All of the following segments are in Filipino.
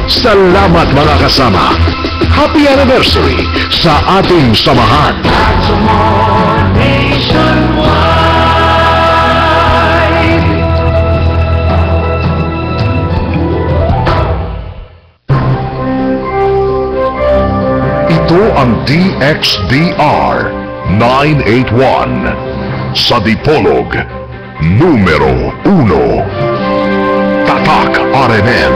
Salamat mga kasama. Happy anniversary sa ating samahan. Ito ang DXDR 981 sa Dipolog numero 1. Tatak RMN.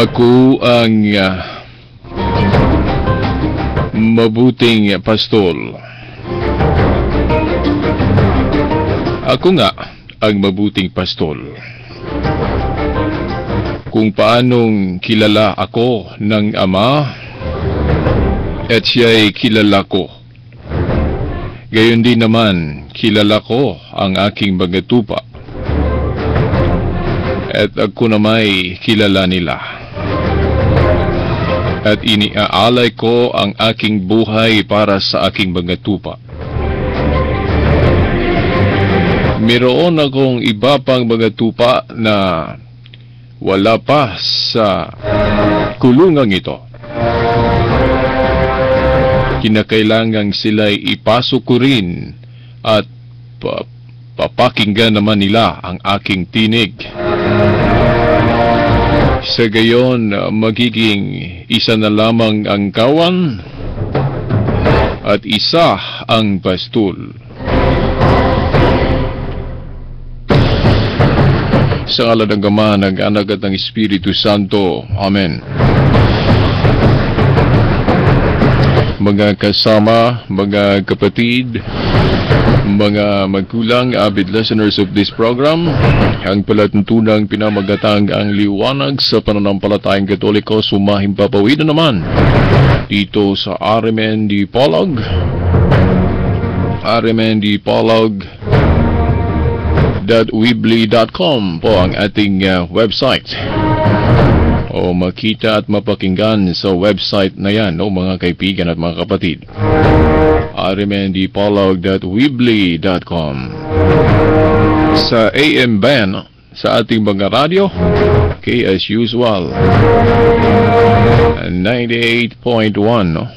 Ako ang mabuting pastol. Ako nga ang mabuting pastol. Kung paanong kilala ako ng Ama at siya'y kilala ko, gayon din naman kilala ko ang aking mga tupa at ako nama'y kilala nila. At iniaalay ko ang aking buhay para sa aking mga tupa. Mayroon akong iba pang mga tupa na wala pa sa kulungang ito. Kinakailangang sila'y ipasok ko rin at papakinggan naman nila ang aking tinig. Sa gayon, magiging isa na lamang ang kawan at isa ang pastol. Sa ngalan ng Ama, ng Anak at ng Espiritu Santo. Amen. Mga kasama, mga kapatid, mga magkulang, avid listeners of this program, ang palatuntunang pinamagatang ang liwanag sa pananampalatayang Katoliko, sumahimpapawid na naman dito sa RMN Dipolog. RMN Dipolog.weebly.com po ang ating website. O makita at mapakinggan sa website na yan, no, mga kaibigan at mga kapatid. rmndpolog.weebly.com. Sa AM band sa ating mga radyo, okay, as usual, 98.1, no?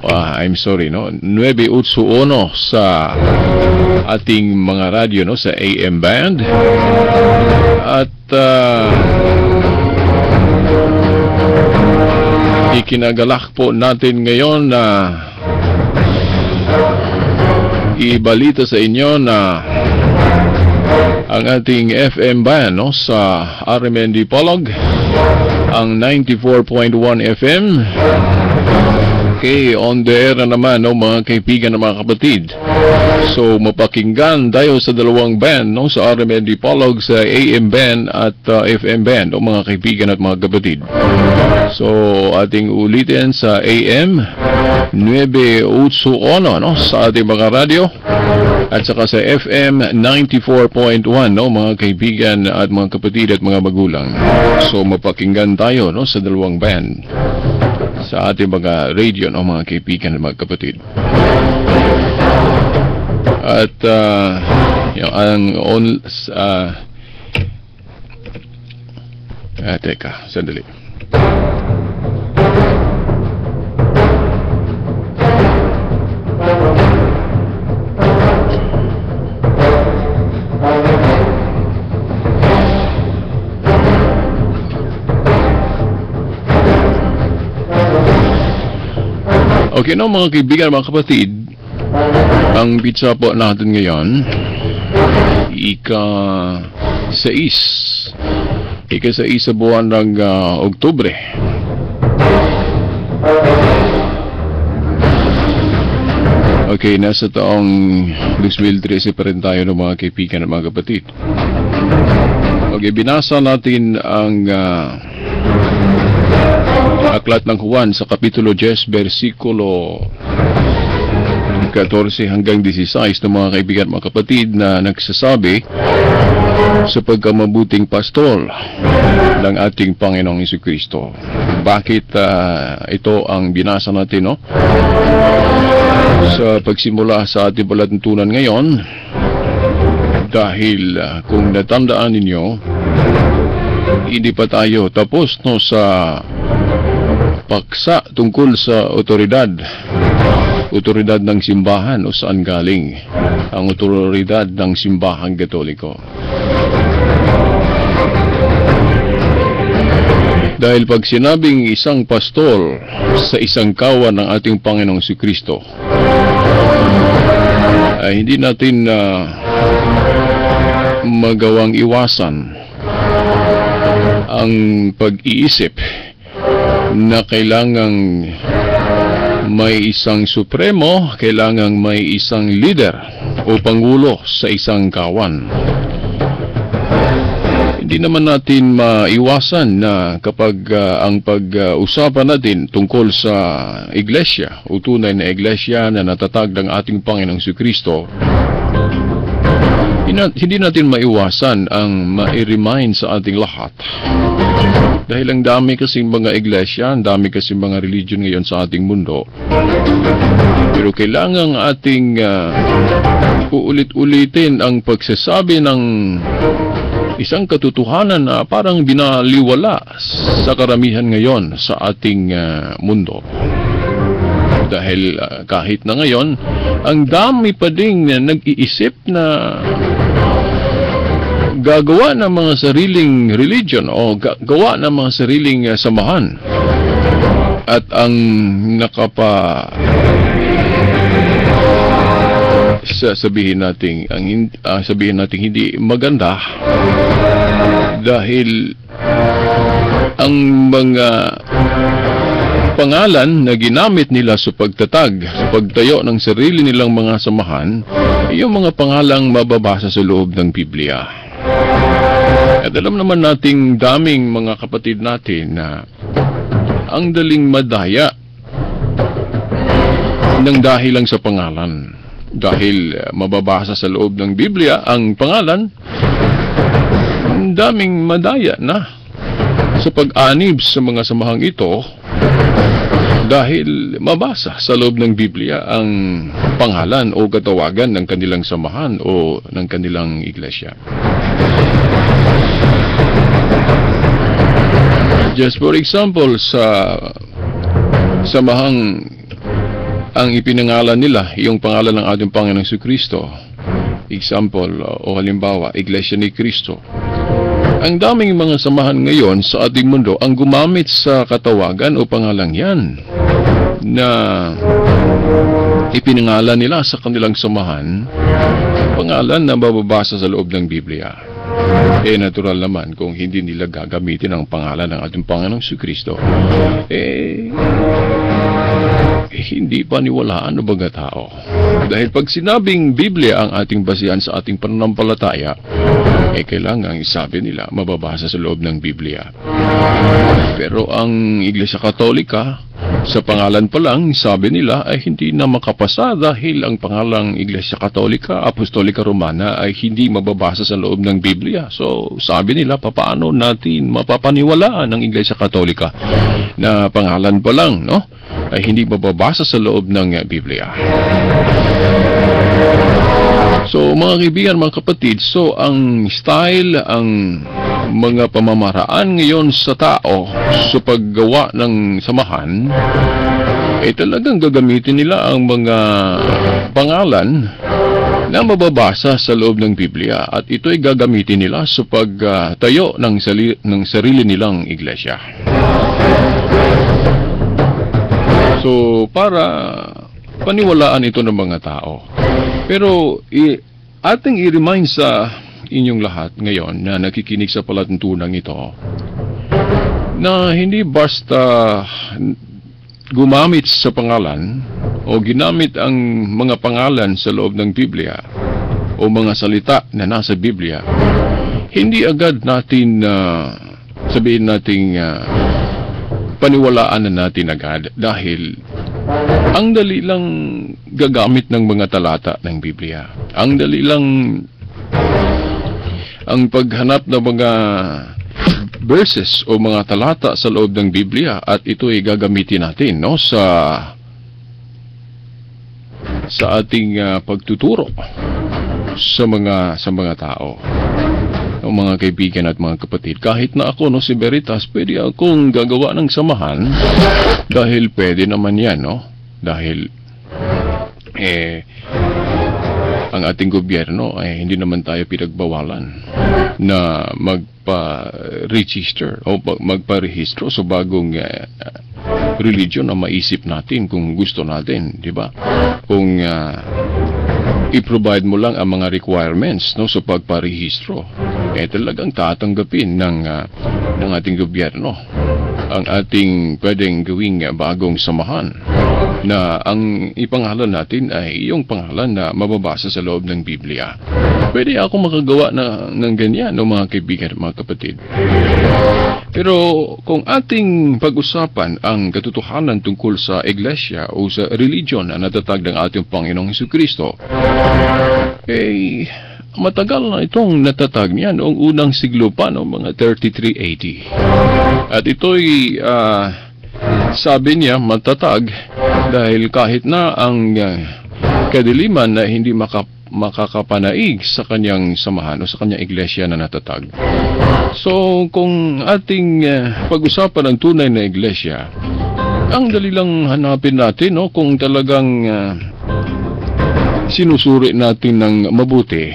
I'm sorry, no? 981 sa ating mga radyo, no, sa AM band. At ikinagalak po natin ngayon na ibalita sa inyo na ang ating FM band sa RMN Dipolog, ang 94.1 FM. Okay, on the air na naman mga kaibigan na mga kapatid. So mapakinggan tayo sa dalawang band sa RMN Dipolog, sa AM band at FM band mga kaibigan at mga kapatid. So ating ulitin sa AM 981 sa ating mga radyo, at saka sa FM 94.1 mga kaibigan at mga kapatid at mga magulang. So mapakinggan tayo sa dalawang band sa ating mga radio mga kaibigan at mga kapatid. At teka, sandali. Okay mga kaibigan, mga kapatid, ang pizza po natin ngayon, ika-6 sa buwan ng Oktubre. Okay, nasa taong 2013 pa rin tayo ng mga kaibigan at mga kapatid. Okay, binasa natin ang Aklat ng Juan sa Kapitulo 10, versikulo 14 hanggang 16 ng mga kaibigan at mga kapatid, na nagsasabi sa pagkamabuting pastol ng ating Panginoong Jesucristo. Bakit ito ang binasa natin sa pagsimula sa ating palatuntunan ngayon? Dahil kung natandaan ninyo, hindi pa tayo tapos sa paksa tungkol sa otoridad ng simbahan o saan galing ang otoridad ng simbahang Katoliko. Dahil pag sinabing isang pastol sa isang kawan ng ating Panginoong Jesucristo, ay hindi natin magawang iwasan ang pag-iisip na kailangang may isang supremo, kailangang may isang leader o pangulo sa isang kawan. Hindi naman natin maiwasan na kapag ang pag-usapan natin tungkol sa iglesia o tunay na iglesia na natatag ng ating Panginoong Jesucristo, hindi natin maiwasan ang ma-remind sa ating lahat. Dahil ang dami kasing mga iglesia, ang dami kasing mga religion ngayon sa ating mundo. Pero kailangan ating uulit-ulitin ang pagsasabi ng isang katotohanan na parang binaliwala sa karamihan ngayon sa ating mundo. Dahil kahit na ngayon, ang dami pa ding nag-iisip na gagawa ng mga sariling religion o gawa ng mga sariling samahan. At ang sabihin natin hindi maganda, dahil ang mga pangalan na ginamit nila sa pagtatag, sa pagtayo ng sarili nilang mga samahan, yung mga pangalang mababasa sa loob ng Biblia. At alam naman nating daming mga kapatid natin na ang daling madaya ng dahil lang sa pangalan. Dahil mababasa sa loob ng Biblia ang pangalan, daming madaya na sa pag-anib sa mga samahang ito dahil mabasa sa loob ng Biblia ang pangalan o katawagan ng kanilang samahan o ng kanilang iglesia. Just for example, sa samahang ang ipinangalan nila, yung pangalan ng ating Panginoong Jesucristo. Example o halimbawa, Iglesia ni Cristo. Ang daming mga samahan ngayon sa ating mundo ang gumamit sa katawagan o pangalang yan na ipinangalan nila sa kanilang samahan, pangalan na mababasa sa loob ng Biblia. Natural naman kung hindi nila gagamitin ang pangalan ng ating Panginoong Jesucristo, hindi paniwalaan ng mga tao. Dahil pag sinabing Biblia ang ating basihan sa ating pananampalataya, kailangan isabi nila mababasa sa loob ng Biblia. Pero ang Iglesia Katolika, sa pangalan pa lang, sabi nila ay hindi na makapasa dahil ang pangalang Iglesia Katolika, Apostolika Romana ay hindi mababasa sa loob ng Biblia. So, sabi nila, papaano natin mapapaniwalaan ang Iglesia Katolika na pangalan pa lang, no? Ay hindi mababasa sa loob ng Biblia. So, mga kaibigan, mga kapatid, so ang style, ang mga pamamaraan ngayon sa tao sa paggawa ng samahan, talagang gagamitin nila ang mga pangalan na mababasa sa loob ng Biblia at ito'y gagamitin nila sa pagtayo ng sarili nilang iglesia. So, para paniwalaan ito ng mga tao. Pero, ating i-remind sa inyong lahat ngayon na nakikinig sa palatuntunan ito na hindi basta gumamit sa pangalan o ginamit ang mga pangalan sa loob ng Biblia o mga salita na nasa Biblia, hindi agad natin sabihin nating paniwalaan na natin agad dahil ang dali lang gagamit ng mga talata ng Biblia. Ang dali lang ang paghanap ng mga verses o mga talata sa loob ng Biblia at ito ay gagamitin natin, no, sa ating pagtuturo sa mga tao. O mga kaibigan at mga kapatid, kahit na ako, no, si Veritas, pwede akong gagawa ng samahan dahil pwede naman yan, no? Dahil ang ating gobyerno ay hindi naman tayo pinagbawalan na magpa-register o magpa-rehistro sa bagong religion na maisip natin kung gusto natin, di ba? Kung i-provide mo lang ang mga requirements, no, sa pagparehistro, talagang tatanggapin ng ating gobyerno ang ating pwedeng gawing bagong samahan na ang ipangalan natin ay yung pangalan na mababasa sa loob ng Biblia. Pwede ako makagawa ng ganyan, no, mga kaibigan at mga kapatid. Pero kung ating pag-usapan ang katotohanan tungkol sa iglesia o sa religion na natatag ng ating Panginoong Jesucristo, matagal na itong natatag niya noong unang siglo pa, no, mga 33 AD. At ito'y sabi niya matatag dahil kahit na ang kadiliman na hindi makakapanaig sa kanyang samahan o sa kanyang iglesia na natatag. So, kung ating pag-usapan ang tunay na iglesia, ang dali lang hanapin natin, no, kung talagang sinusuri natin ng mabuti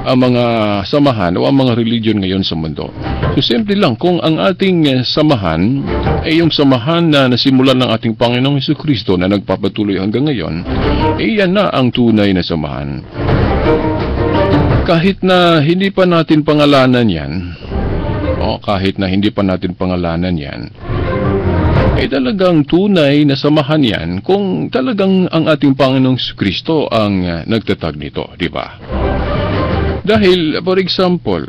ang mga samahan o ang mga religion ngayon sa mundo. So, simple lang, kung ang ating samahan ay yung samahan na nasimulan ng ating Panginoong Jesucristo na nagpapatuloy hanggang ngayon, yan na ang tunay na samahan. Kahit na hindi pa natin pangalanan yan, talagang tunay na samahan yan kung talagang ang ating Panginoong Jesucristo ang nagtatag nito, di ba? Dahil, for example,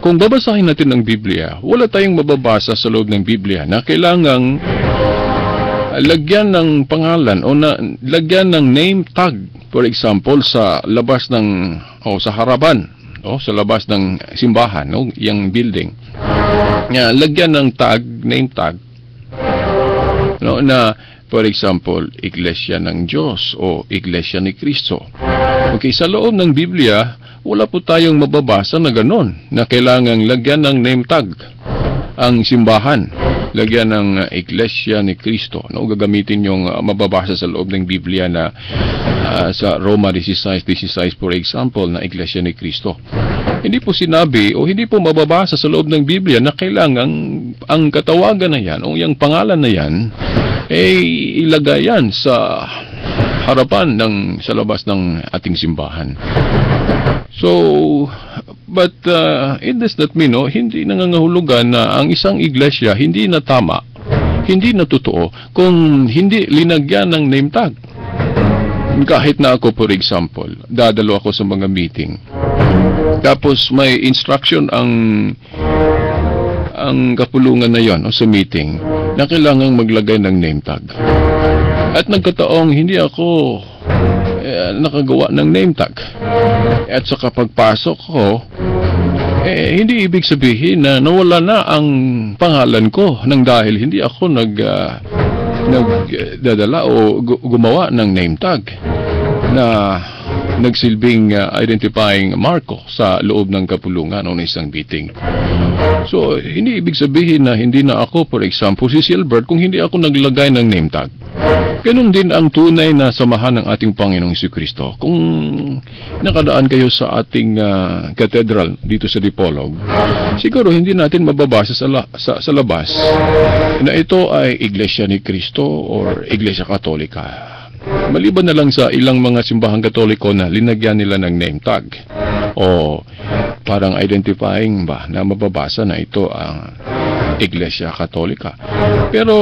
kung babasahin natin ang Biblia, wala tayong mababasa sa loob ng Biblia na kailangang lagyan ng pangalan o lagyan ng name tag, for example, sa labas ng sa harapan o sa labas ng simbahan, no, yung building. Lagyan ng tag, name tag, no, na for example, Iglesia ng Diyos o Iglesia ni Kristo. Okay, sa loob ng Biblia, wala po tayong mababasa na ganon, na kailangang lagyan ng name tag ang simbahan lagyan ng Iglesia ni Cristo. No, gagamitin yung mababasa sa loob ng Biblia na sa Roma 16:16 for example na Iglesia ni Cristo. Hindi po sinabi o hindi po mababasa sa loob ng Biblia na kailangan ang katawagan na yan o yung pangalan na yan ilagay yan sa harapan sa labas ng ating simbahan. So, but it does not mean, hindi nangangahulugan na ang isang iglesia hindi na tama, hindi na totoo kung hindi linagyan ng name tag. Kahit na ako, for example, dadalo ako sa mga meeting. Tapos may instruction ang kapulungan na yon sa meeting na kailangang maglagay ng name tag. At nagkataong hindi ako nakagawa ng name tag. At sa pagpasok ko, hindi ibig sabihin na nawala na ang pangalan ko nang dahil hindi ako nagdadala o gumawa ng name tag na nagsilbing identifying marko sa loob ng kapulungan o isang meeting. So, hindi ibig sabihin na hindi na ako, for example, si Silbert kung hindi ako naglagay ng name tag. Ganun din ang tunay na samahan ng ating Panginoong Jesucristo. Kung nakadaan kayo sa ating cathedral dito sa Dipolog, siguro hindi natin mababasa sa labas na ito ay Iglesia ni Cristo or Iglesia Katolika. Maliban na lang sa ilang mga simbahang Katoliko na linagyan nila ng name tag o parang identifying ba na mababasa na ito ang Iglesia Katolika. Pero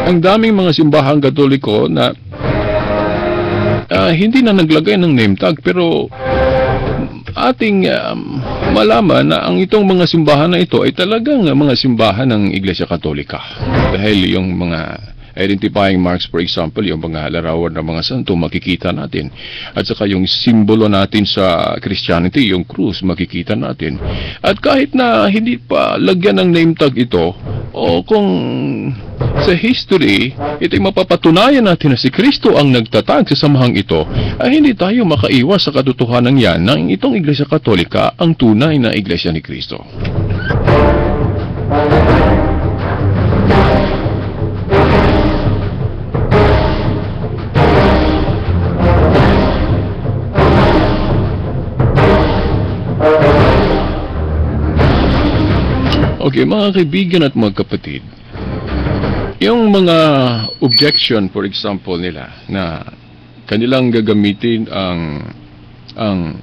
ang daming mga simbahang Katoliko na hindi na naglagay ng name tag, pero ating malaman na ang itong mga simbahan na ito ay talagang mga simbahan ng Iglesia Katolika. Dahil yung mga identifying marks, for example, yung mga larawan ng mga santo, makikita natin. At saka yung simbolo natin sa Christianity, yung krus, makikita natin. At kahit na hindi pa lagyan ng name tag ito, o kung sa history, ito'y mapapatunayan natin na si Kristo ang nagtatag sa samahang ito, ay hindi tayo makaiwas sa katotohanan yan na itong Iglesia Katolika ang tunay na Iglesia ni Kristo. Okay, mga kaibigan at mga kapatid, yung mga objection, for example, nila na kanilang gagamitin ang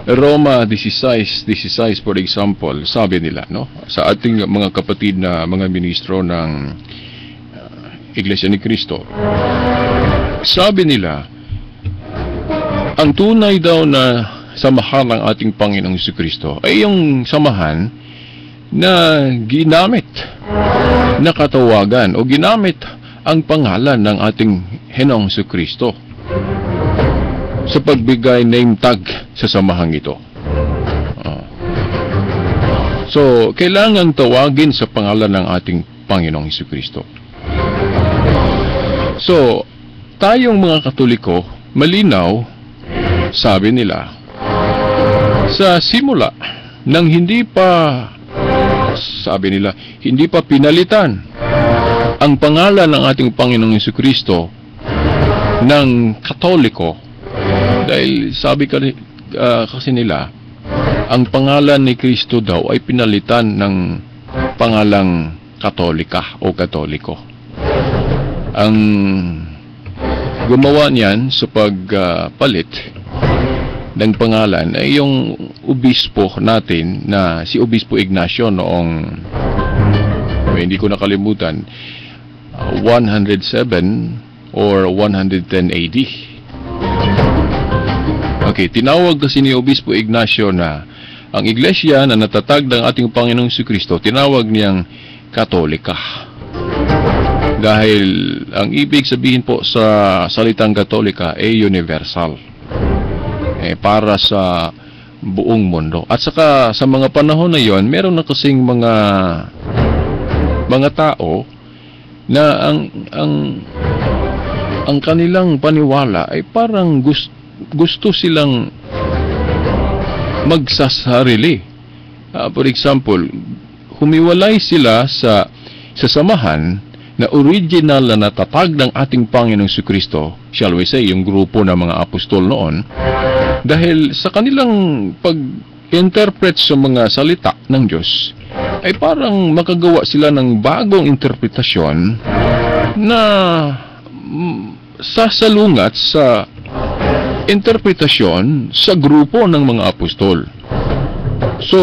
Roma 16:16, for example, sabi nila, no, sa ating mga kapatid na mga ministro ng Iglesia ni Cristo, sabi nila, ang tunay daw na samahan ng ating Panginoong Jesucristo ay yung samahan na ginamit na katawagan o ginamit ang pangalan ng ating Henoong Jesucristo sa pagbigay name tag sa samahang ito. So, kailangan tawagin sa pangalan ng ating Panginoong Jesucristo. So, tayong mga Katoliko, malinaw, sabi nila, sa simula nang hindi pa, sabi nila, hindi pa pinalitan ang pangalan ng ating Panginoong Jesucristo ng Katoliko, dahil sabi kasi nila, ang pangalan ni Kristo daw ay pinalitan ng pangalang Katolika o Katoliko. Ang gumawa niyan sa pagpalit ng pangalan ay yung obispo natin na si Obispo Ignacio noong, hindi ko nakalimutan, 107 or 110 AD. Okay, tinawag kasi ni Obispo Ignacio na ang iglesia na natatag ng ating Panginoong Jesucristo, tinawag niyang Katolika. Dahil ang ibig sabihin po sa salitang Katolika ay universal. Para sa buong mundo. At saka sa mga panahon na yon, meron na kasing mga tao na ang kanilang paniwala ay parang gusto silang magsasarili. For example, humiwalay sila sa samahan na original na natatag ng ating Panginoong Jesucristo, shall we say, yung grupo ng mga apostol noon, dahil sa kanilang pag-interpret sa mga salita ng Diyos, ay parang makagawa sila ng bagong interpretasyon na sasalungat sa interpretasyon sa grupo ng mga apostol. So,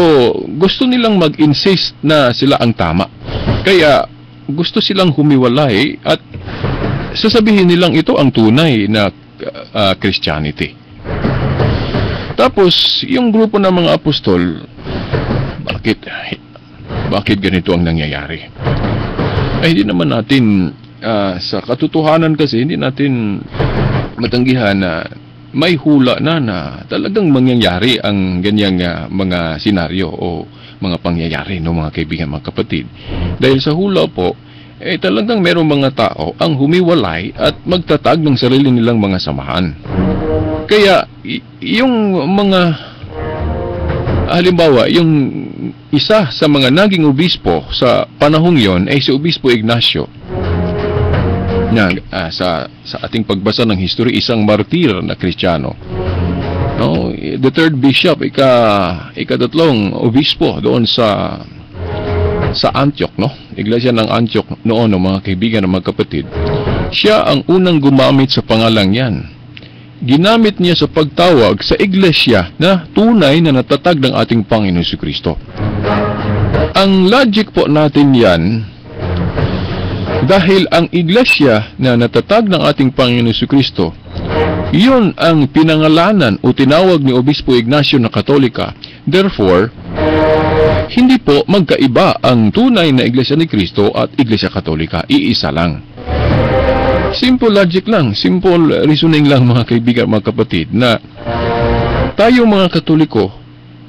gusto nilang mag-insist na sila ang tama. Kaya, gusto silang humiwalay at sasabihin nilang ito ang tunay na Christianity. Tapos, yung grupo ng mga apostol, bakit ganito ang nangyayari? Ay, hindi naman natin, sa katotohanan kasi, hindi natin matanggihan na may hula na talagang mangyayari ang ganyang mga senaryo o mga pangyayari, no, mga kaibigan, mga kapatid. Dahil sa hula po, talagang merong mga tao ang humiwalay at magtatag ng sarili nilang mga samahan. Kaya, yung mga, halimbawa, yung isa sa mga naging obispo sa panahong yon ay si Obispo Ignacio. Sa ating pagbasa ng history, isang martir na Kristiyano. No, the third bishop, ikatatlong obispo doon sa Antioch, no? Iglesia ng Antioch noon, no, mga kaibigan ng mga kapatid. Siya ang unang gumamit sa pangalang yan. Ginamit niya sa pagtawag sa iglesia na tunay na natatag ng ating Panginoon Jesucristo. Ang logic po natin yan, dahil ang iglesia na natatag ng ating Panginoon Jesucristo, yun ang pinangalanan o tinawag ni Obispo Ignacio na Katolika. Therefore, hindi po magkaiba ang tunay na Iglesia ni Cristo at Iglesia Katolika. Iisa lang. Simple logic lang, simple reasoning lang, mga kaibigan, mga kapatid, na tayo mga Katoliko,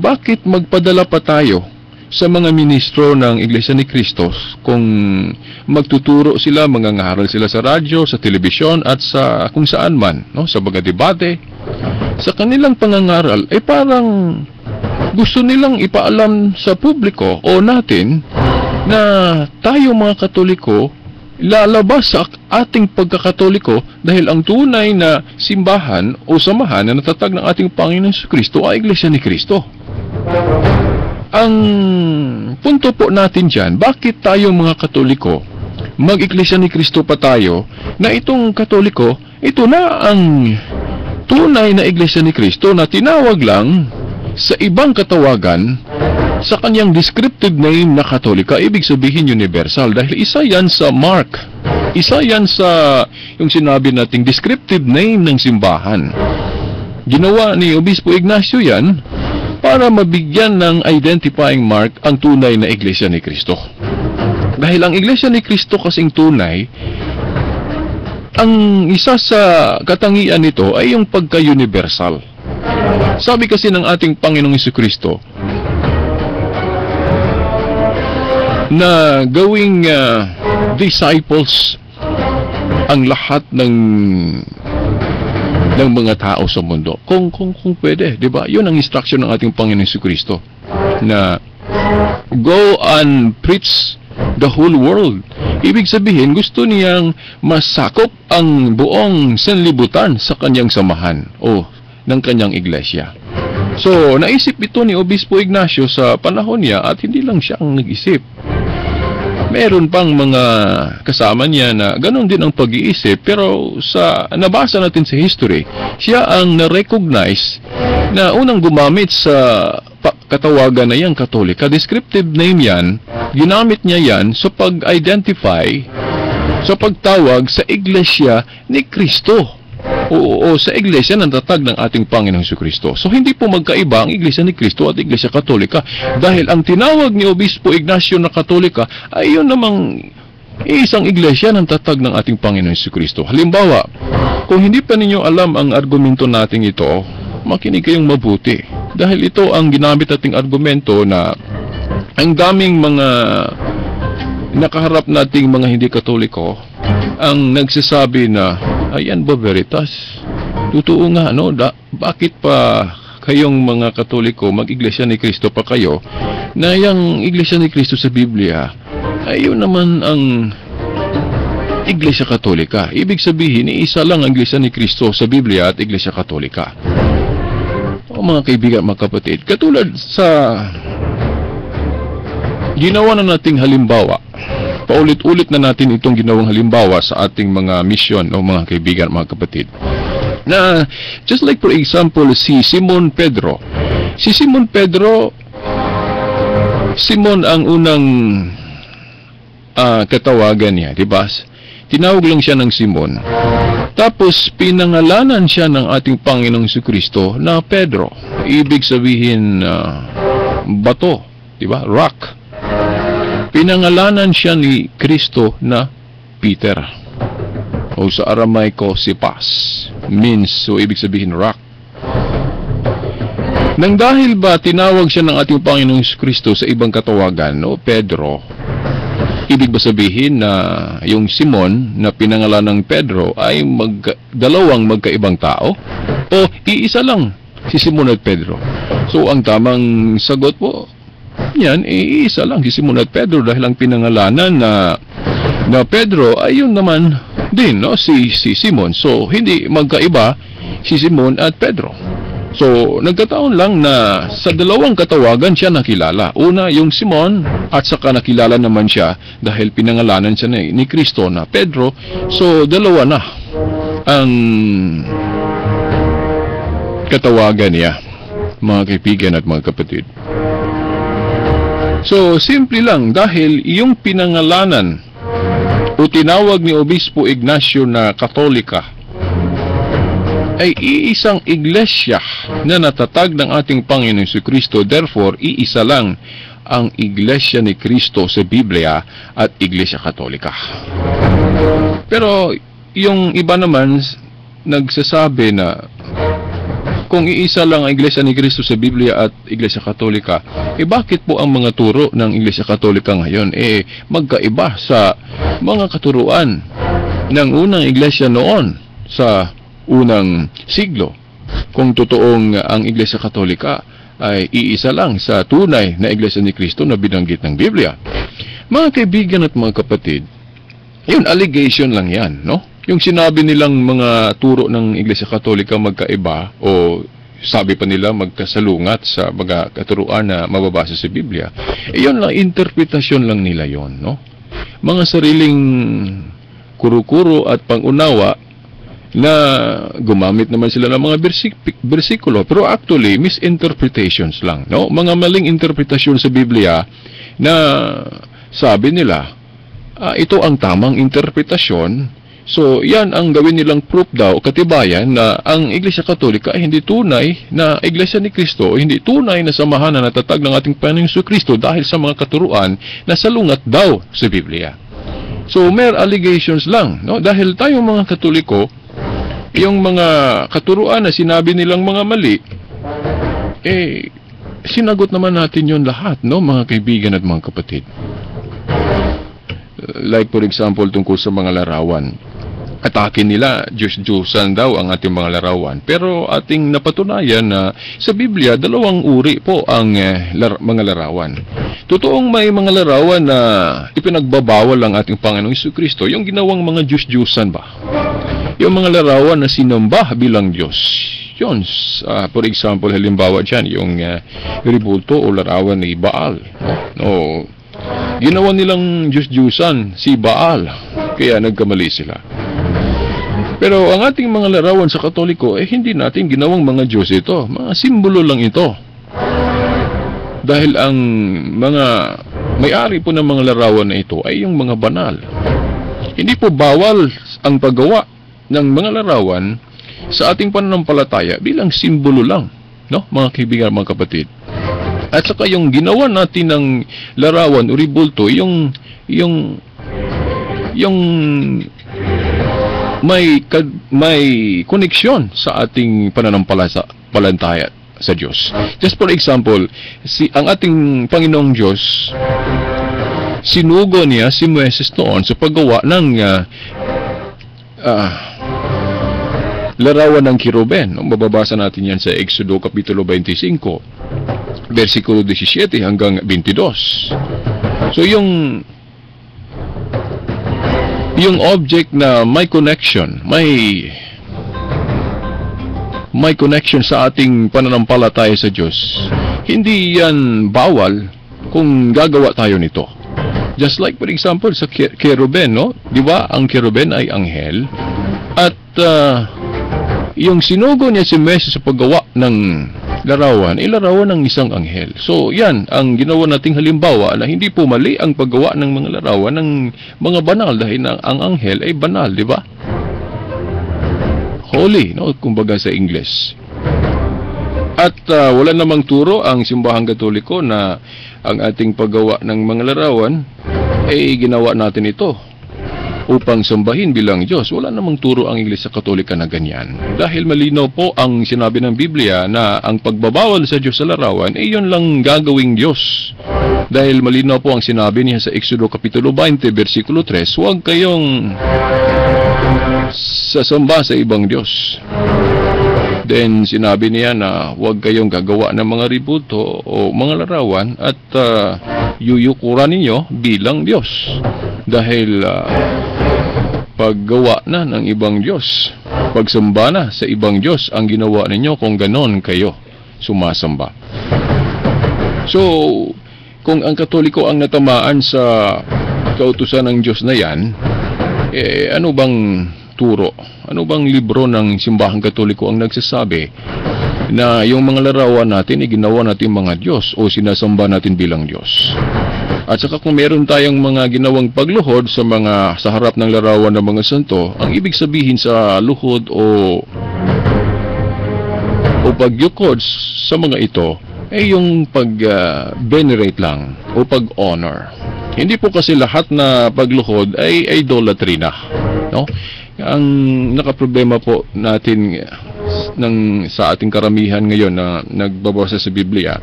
bakit magpadala pa tayo sa mga ministro ng Iglesia ni Cristo kung magtuturo sila, mangangaral sila sa radyo, sa telebisyon at sa kung saan man, no, sa mga debate, sa kanilang pangangaral ay parang gusto nilang ipaalam sa publiko o natin na tayo mga Katoliko lalabas sa ating pagkakatoliko dahil ang tunay na simbahan o samahan na natatag ng ating Panginoon Jesucristo ay Iglesia ni Cristo. Ang punto po natin dyan, bakit tayo mga Katoliko, mag-Iglesia ni Cristo pa tayo, na itong Katoliko, ito na ang tunay na Iglesia ni Cristo na tinawag lang sa ibang katawagan sa kanyang descriptive name na Katolika, ibig sabihin universal, dahil isa yan sa mark, isa yan sa yung sinabi nating descriptive name ng simbahan. Ginawa ni Obispo Ignacio yan para mabigyan ng identifying mark ang tunay na Iglesia ni Cristo. Dahil ang Iglesia ni Cristo kasing tunay, ang isa sa katangian nito ay yung pagka-universal. Sabi kasi ng ating Panginoong Jesucristo na gawing disciples ang lahat ng mga tao sa mundo. Kung pwede, 'di ba? 'Yun ang instruction ng ating Panginoon Jesucristo na go and preach the whole world. Ibig sabihin, gusto niyang masakop ang buong sanlibutan sa kanyang samahan o ng kanyang iglesia. So, naisip ito ni Obispo Ignacio sa panahon niya at hindi lang siya ang nag-isip. Meron pang mga kasama niya na ganon din ang pag-iisip, pero sa nabasa natin sa history, siya ang na-recognize na unang gumamit sa katawagan na yan, Katolika. Descriptive name yan, ginamit niya yan sa pag-identify, sa pagtawag sa Iglesia ni Cristo. O sa iglesia ng tatag ng ating Panginoong Jesucristo. So, hindi po magkaiba ang Iglesia ni Cristo at Iglesia Katolika. Dahil ang tinawag ni Obispo Ignacio na Katolika ay yun namang isang iglesia ng tatag ng ating Panginoong Jesucristo. Halimbawa, kung hindi pa ninyo alam ang argumento natin ito, makinig kayong mabuti. Dahil ito ang ginamit nating argumento na ang daming mga nakaharap nating mga hindi Katoliko ang nagsasabi na ayan ba veritas? Totoo nga, no? Bakit pa kayong mga Katoliko, mag-Iglesia ni Cristo pa kayo, na yung Iglesia ni Cristo sa Biblia ay yun naman ang Iglesia Katolika. Ibig sabihin, isa lang ang Iglesia ni Cristo sa Biblia at Iglesia Katolika. O mga kaibigan, mga kapatid, katulad sa ginawa na nating halimbawa, paulit-ulit na natin itong ginawang halimbawa sa ating mga misyon, o mga kaibigan, mga kapatid, na just like for example, si Simon Pedro. Si Simon Pedro, Simon ang unang katawagan niya, di ba? Tinawag lang siya ng Simon. Tapos, pinangalanan siya ng ating Panginoong Jesucristo na Pedro. Ibig sabihin, bato. Diba? Rock. Pinangalanan siya ni Kristo na Peter. O sa Aramaiko, Sipas. Means, so ibig sabihin, rock. Nang dahil ba tinawag siya ng ating Panginoong Jesucristo sa ibang katawagan, no, Pedro, ibig ba sabihin na yung Simon na pinangalan ng Pedro ay dalawang magkaibang tao? O iisa lang si Simon at Pedro? So ang tamang sagot po yan, iisa lang si Simon at Pedro dahil ang pinangalanan na Pedro ay yun naman din, no? si Simon. So hindi magkaiba si Simon at Pedro. So, nagkataon lang na sa dalawang katawagan siya nakilala. Una, yung Simon, at saka nakilala naman siya dahil pinangalanan siya ni Kristo na Pedro. So, dalawa na ang katawagan niya, mga kaibigan at mga kapatid. So, simple lang dahil yung pinangalanan o tinawag ni Obispo Ignacio na Katolika ay iisang iglesia na natatag ng ating Panginoon Jesucristo. Therefore, iisa lang ang Iglesia ni Cristo sa Biblia at Iglesia Katolika. Pero yung iba naman nagsasabi na kung iisa lang ang Iglesia ni Cristo sa Biblia at Iglesia Katolika, bakit po ang mga turo ng Iglesia Katolika ngayon magkaiba sa mga katuruan ng unang iglesia noon sa unang siglo? Kung totoong ang Iglesia Katolika ay iisa lang sa tunay na Iglesia ni Cristo na binanggit ng Biblia. Mga kaibigan at mga kapatid, yun, allegation lang yan, no? Yung sinabi nilang mga turo ng Iglesia Katolika magkaiba o sabi pa nila magkasalungat sa mga katuruan na mababasa sa Biblia, yun lang, interpretasyon lang nila yon, no? Mga sariling kuro-kuro at pangunawa na gumamit naman sila ng mga bersikulo, pero actually misinterpretations lang, no? Mga maling interpretasyon sa Biblia na sabi nila ito ang tamang interpretasyon. So yan ang gawin nilang proof daw, katibayan na ang Iglesia Katolika ay hindi tunay na Iglesia ni Cristo, hindi tunay na samahan na natatag ng ating Panginoong Jesucristo dahil sa mga katuruan na salungat daw sa Biblia. So mere allegations lang, no? Dahil tayong mga Katoliko, yung mga katuruan na sinabi nilang mga mali, sinagot naman natin yon lahat, no, mga kaibigan at mga kapatid. Like for example, tungkol sa mga larawan. Atake nila, Diyos-Diyosan daw ang ating mga larawan. Pero ating napatunayan na sa Biblia, dalawang uri po ang mga larawan. Totoong may mga larawan na ipinagbabawal ang ating Panginoong Jesucristo, yung ginawang mga Diyos-Diyosan ba? Yung mga larawan na sinamba bilang Diyos. Yun, for example, halimbawa dyan, yung ribulto o larawan ni Baal. No, ginawa nilang Diyos-Diyusan si Baal, kaya nagkamali sila. Pero ang ating mga larawan sa Katoliko, hindi natin ginawang mga Diyos ito. Mga simbolo lang ito. Dahil ang mga may-ari po ng mga larawan na ito ay yung mga banal. Hindi po bawal ang paggawa ng mga larawan sa ating pananampalataya bilang simbolo lang, no, mga kaibigan, mga kapatid. At saka yung ginawa natin ng larawan o ribulto, yung may koneksyon sa ating pananampalataya sa Diyos. Just for example, ang ating Panginoong Diyos, sinugo niya si Moises noon sa paggawa ng larawan ng Kiruben. Mababasa natin yan sa Exodo Kapitulo 25. versikulo 17 hanggang 22. So yung object na may connection, may connection sa ating pananampalataya sa Diyos, hindi yan bawal kung gagawa tayo nito. Just like for example sa cherubim, no? Di ba ang cherubim ay anghel? At yung sinugo niya si Moses sa paggawa ng larawan, larawan ng isang anghel. So yan ang ginawa nating halimbawa na hindi po mali ang paggawa ng mga larawan ng mga banal dahil ang anghel ay banal, di ba? Holy, no? Kumbaga sa English. At wala namang turo ang simbahang Katoliko na ang ating paggawa ng mga larawan ay ginawa natin ito upang sambahin bilang Diyos. Wala namang turo ang Iglesia Katolika na ganyan. Dahil malinaw po ang sinabi ng Biblia na ang pagbabawal sa Diyos sa larawan ay yun lang gagawing Diyos. Dahil malinaw po ang sinabi niya sa Exodo Kapitulo 20, versikulo 3, huwag kayong sasamba sa ibang Diyos. Then sinabi niya na huwag kayong gagawa ng mga ributo o mga larawan at yuyukuran ninyo bilang Diyos. Dahil paggawa na ng ibang Diyos, pagsamba na sa ibang Diyos ang ginawa ninyo kung ganon kayo sumasamba. So, kung ang Katoliko ang natamaan sa kautusan ng Diyos na yan, ano bang turo? Ano bang libro ng simbahang Katoliko ang nagsasabi na yung mga larawan natin ay ginawa natin mga Diyos o sinasamba natin bilang Diyos? At saka kung meron tayong mga ginawang pagluhod sa harap ng larawan ng mga santo, ang ibig sabihin sa luhod o pagyukod sa mga ito ay yung pag-venerate lang o pag-honor. Hindi po kasi lahat na pagluhod ay idolatry na, no? Ang nakaproblema po natin sa ating karamihan ngayon na nagbabasa sa Biblia,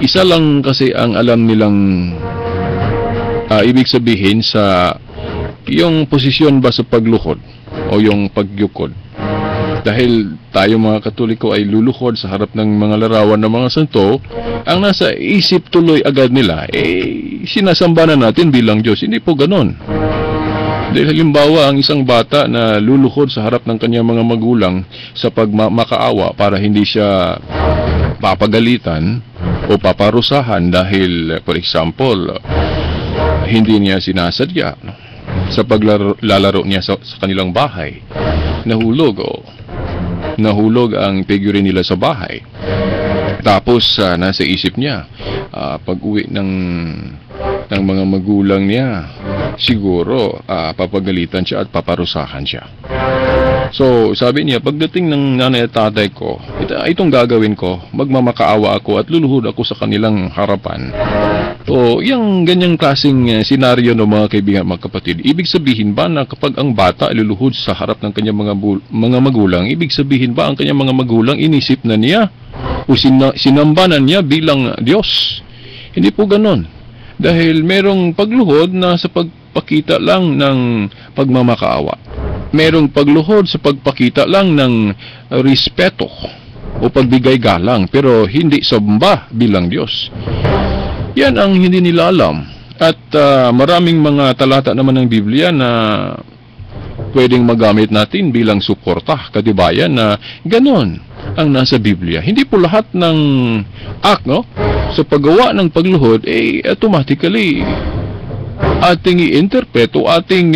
isa lang kasi ang alam nilang ibig sabihin sa yung posisyon ba sa pagluhod o yung pagyukod. Dahil tayo mga Katoliko ay luluhod sa harap ng mga larawan ng mga santo, ang nasa isip tuloy agad nila, sinasamba na natin bilang Diyos. Hindi po ganon. Dahil halimbawa, ang isang bata na luluhod sa harap ng kanyang mga magulang sa pagmakaawa para hindi siya papagalitan o paparusahan dahil, for example, hindi niya sinasadya sa paglalaro niya sa kanilang bahay, nahulog ang figure nila sa bahay. Tapos nasa isip niya, pag uwi ng mga magulang niya, siguro papagalitan siya at paparusahan siya. So sabi niya, pagdating ng nanay at tatay ko, itong gagawin ko, magmamakaawa ako at luluhod ako sa kanilang harapan. O yung ganyang klaseng senaryo ng mga kaibigan, mga kapatid, ibig sabihin ba na kapag ang bata luluhod sa harap ng kanyang mga magulang, ibig sabihin ba ang kanyang mga magulang inisip na niya o sinamba na niya bilang Diyos? Hindi po ganon. Dahil merong pagluhod na sa pagpakita lang ng pagmamakaawa. Merong pagluhod sa pagpakita lang ng respeto o pagbigay galang, pero hindi samba bilang Diyos. Yan ang hindi nila alam. At maraming mga talata naman ng Biblia na pwedeng magamit natin bilang suporta, katibayan na ganon ang nasa Biblia. Hindi po lahat ng act, no, sa paggawa ng pagluhod automatically ating i-interpret o ating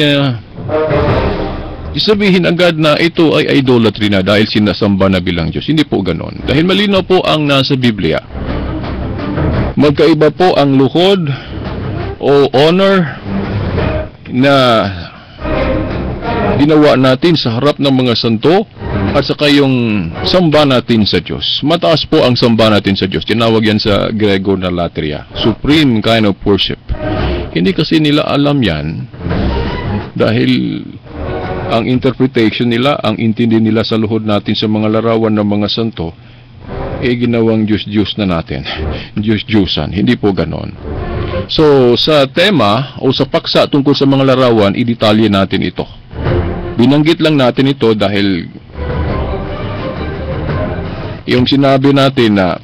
isabihin agad na ito ay idolatry na dahil sinasamba na bilang Diyos. Hindi po ganon. Dahil malinaw po ang nasa Biblia. Magkaiba po ang luhod o honor na ginawa natin sa harap ng mga santo at saka yung samba natin sa Diyos. Mataas po ang samba natin sa Diyos. Tinawag yan sa Grego na latria, supreme kind of worship. Hindi kasi nila alam yan dahil ang interpretation nila, ang intindi nila sa luhod natin sa mga larawan ng mga santo, ginawang Diyos-Diyos na natin. Diyos-Diyusan. Hindi po ganon. So, sa tema o sa paksa tungkol sa mga larawan, idetalye natin ito. Binanggit lang natin ito dahil yung sinabi natin na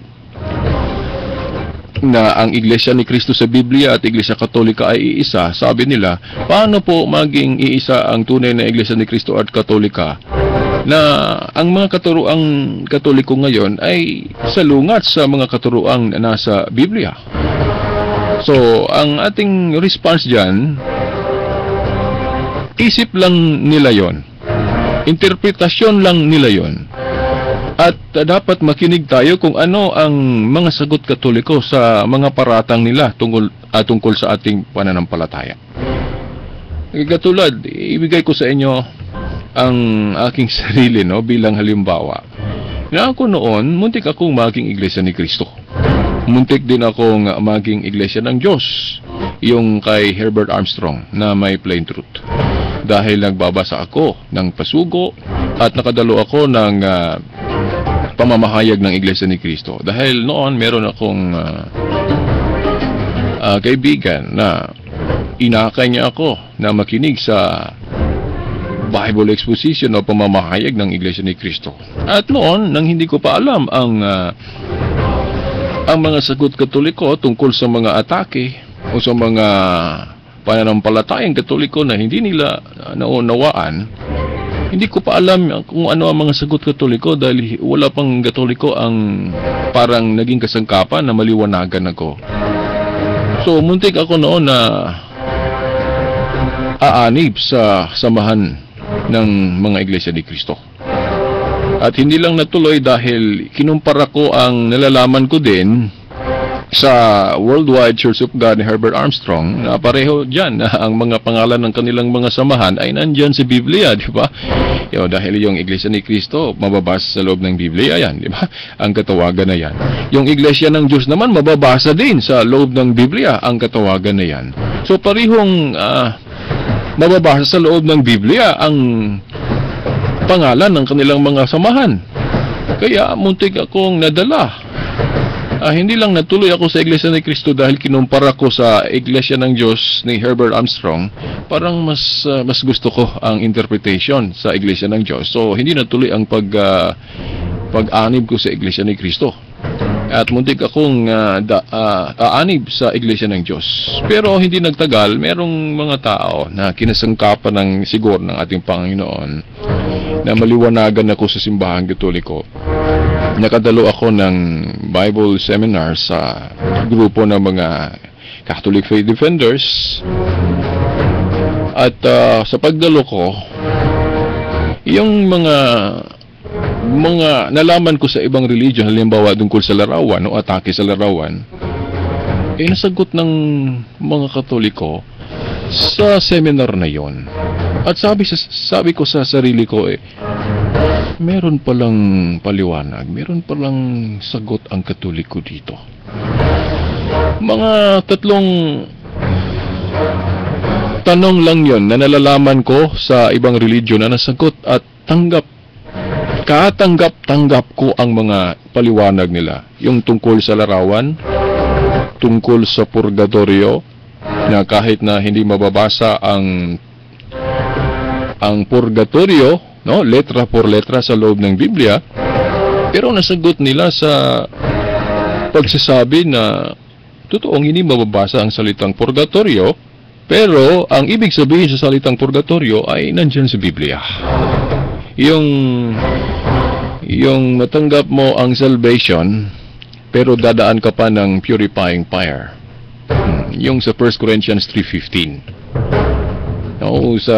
na ang Iglesia ni Cristo sa Biblia at Iglesia Katolika ay iisa, sabi nila, paano po maging iisa ang tunay na Iglesia ni Cristo at Katolika na ang mga katuruang Katoliko ngayon ay salungat sa mga katuruang nasa Biblia? So, ang ating response dyan, isip lang nila yon, interpretasyon lang nila yon. At dapat makinig tayo kung ano ang mga sagot Katoliko sa mga paratang nila tungkol sa ating pananampalataya. Katulad, ibigay ko sa inyo ang aking sarili, no, bilang halimbawa. Na ako noon, muntik akong maging Iglesia ni Cristo. Muntik din akong maging Iglesia ng Diyos, yung kay Herbert Armstrong na may plain truth. Dahil nagbabasa ako ng pasugo at nakadalo ako ng pamamahayag ng Iglesia ni Cristo. Dahil noon meron akong kaibigan na inakay niya ako na makinig sa Bible exposition o pamamahayag ng Iglesia ni Cristo. At noon, nang hindi ko pa alam ang mga sagot Katoliko tungkol sa mga atake o sa mga pananampalatayang Katoliko na hindi nila naunawaan, hindi ko pa alam kung ano ang mga sagot Katoliko dahil wala pang Katoliko ang parang naging kasangkapan na maliwanagan ako. So, muntik ako noon na aanib sa samahan ng mga Iglesia ni Cristo. At hindi lang natuloy dahil kinumpara ko ang nalalaman ko din sa Worldwide Church of God ni Herbert Armstrong na pareho dyan na ang mga pangalan ng kanilang mga samahan ay nandyan sa Biblia, di ba? Dahil yung Iglesia ni Cristo mababasa sa loob ng Biblia yan, di ba? Ang katawagan na yan. Yung Iglesia ng Diyos naman mababasa din sa loob ng Biblia, ang katawagan na yan. So parehong mababasa sa loob ng Biblia ang pangalan ng kanilang mga samahan. Kaya muntik akong nadala. Hindi lang natuloy ako sa Iglesia ni Cristo dahil kinumpara ko sa Iglesia ng Diyos ni Herbert Armstrong, parang mas gusto ko ang interpretation sa Iglesia ng Diyos. So, hindi natuloy ang pag-anib ko sa Iglesia ni Cristo. At muntik akong aanib sa Iglesia ng Diyos. Pero hindi nagtagal, merong mga tao na kinasangkapan ng siguro ng ating Panginoon na maliwanagan ako sa simbahang Katoliko. Nakadalo ako ng Bible seminar sa grupo ng mga Catholic Faith Defenders. At sa pagdalo ko, yung mga nalaman ko sa ibang religion, halimbawa tungkol sa larawan o atake sa larawan, nasagot ng mga Katoliko sa seminar na yon. At sabi ko sa sarili ko, meron palang paliwanag, meron palang sagot ang Katoliko dito. Mga 3 tanong lang yon na nalalaman ko sa ibang religion na nasagot at katanggap ko ang mga paliwanag nila. Yung tungkol sa larawan, tungkol sa purgatorio, na kahit na hindi mababasa ang purgatorio, no, letra por letra sa loob ng Biblia, pero nasagot nila sa pagsasabi na totoong hindi mababasa ang salitang purgatorio, pero ang ibig sabihin sa salitang purgatorio ay nandyan sa Biblia. Yung matanggap mo ang salvation, pero dadaan ka pa ng purifying fire. Yung sa 1 Corinthians 3:15. No, sa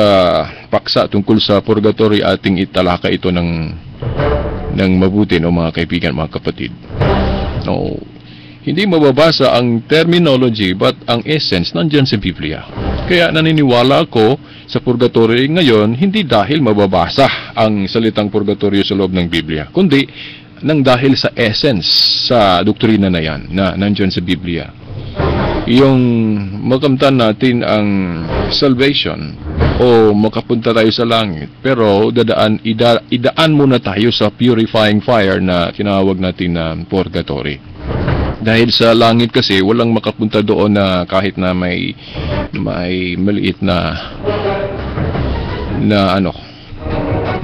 paksa tungkol sa purgatory, ating italaka ito ng mabuti, no, mga kaibigan, mga kapatid. No, hindi mababasa ang terminology, but ang essence nandyan sa Biblia. Kaya naniniwala ako sa purgatory ngayon, hindi dahil mababasa ang salitang purgatorio sa loob ng Biblia, kundi nang dahil sa essence sa doktrina na yan, na nandyan sa Biblia. Yung makamtan natin ang salvation o makapunta tayo sa langit, pero idaan muna tayo sa purifying fire na tinawag natin na purgatory. Dahil sa langit kasi walang makapunta doon na kahit na may maliit na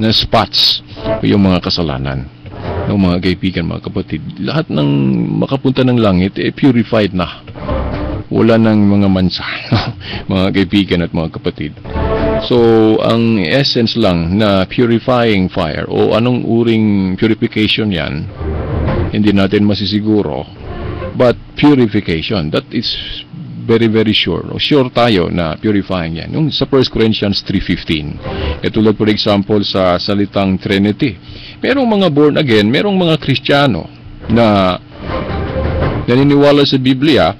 spots yung mga kasalanan. No, mga kaibigan, mga kapatid, lahat ng makapunta ng langit, purified na. Wala ng mga mansa, mga kaibigan at mga kapatid. So, ang essence lang na purifying fire o anong uring purification yan, hindi natin masisiguro. But purification, that is very, very sure. Sure tayo na purifying yan. Yung sa 1 Corinthians 3:15, katulad for example sa salitang Trinity. Merong mga born again, merong mga Kristiyano na naniniwala sa Biblia